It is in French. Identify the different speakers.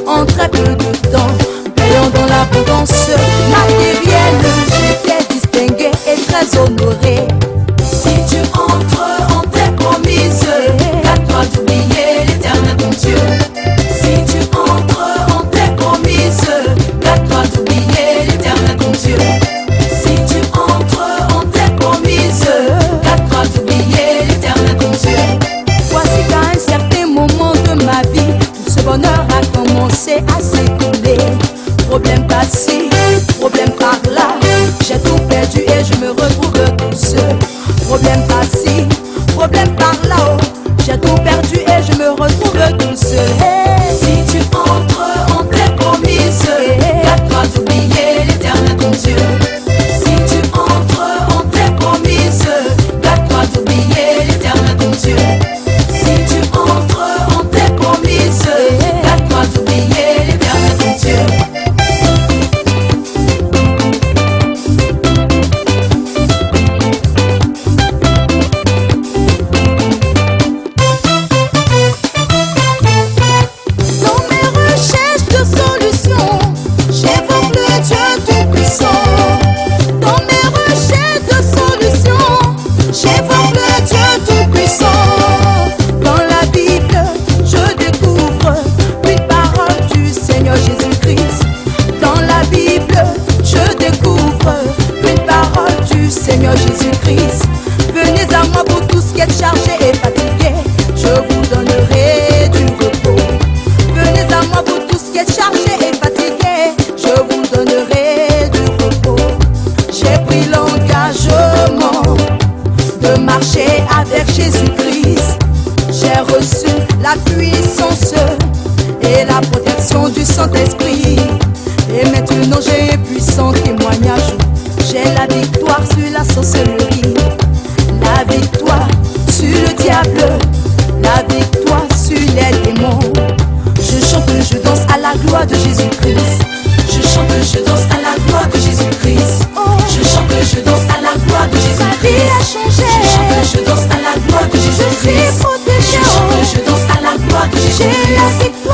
Speaker 1: en très peu de temps. Veillant dans l'abondance matérielle, j'étais distingué et très honoré.
Speaker 2: Si tu entres en tes promesses, garde-toi d'oublier l'Éternel ton Dieu. Si tu entres en tes promesses, garde-toi d'oublier l'Éternel ton Dieu. Si tu entres en tes promesses, garde-toi d'oublier l'Éternel ton Dieu.
Speaker 1: Voici qu'à un certain moment de ma vie, tout ce bonheur a commencé à s'écouler. Problème par-ci, problème par-là, j'ai tout perdu et je me retrouve tout seul. Problème par-ci, problème par-là, oh, j'ai tout perdu et je me retrouve tout seul. Hey.
Speaker 2: Si tu entres en tes promesses, garde-toi d'oublier l'Éternel ton Dieu. Si tu entres en tes promesses, garde-toi d'oublier l'Éternel ton Dieu. Si tu entres en tes promesses, garde-toi d'oublier l'Éternel ton Dieu.
Speaker 1: Seigneur Jésus-Christ, venez à moi pour tous qui êtes chargés et fatigués, je vous donnerai du repos. Venez à moi pour tous qui êtes chargés et fatigués, je vous donnerai du repos. J'ai pris l'engagement de marcher avec Jésus-Christ. J'ai reçu la puissance et la protection du Saint-Esprit. Et maintenant j'ai un puissant témoignage. J'ai la victoire sur la sorcellerie, la victoire sur le diable, la victoire sur les démons. Je chante, je danse à la gloire de Jésus-Christ.
Speaker 2: Je chante, je danse à la gloire de Jésus-Christ.
Speaker 1: Oh,
Speaker 2: je chante, je danse à la gloire de Jésus-Christ.
Speaker 1: Ma vie a changé.
Speaker 2: Je chante, je danse à la gloire de Jésus-Christ.
Speaker 1: Je suis protégé.
Speaker 2: Je chante, je danse à la gloire de Jésus-Christ.
Speaker 1: J'ai la victoire.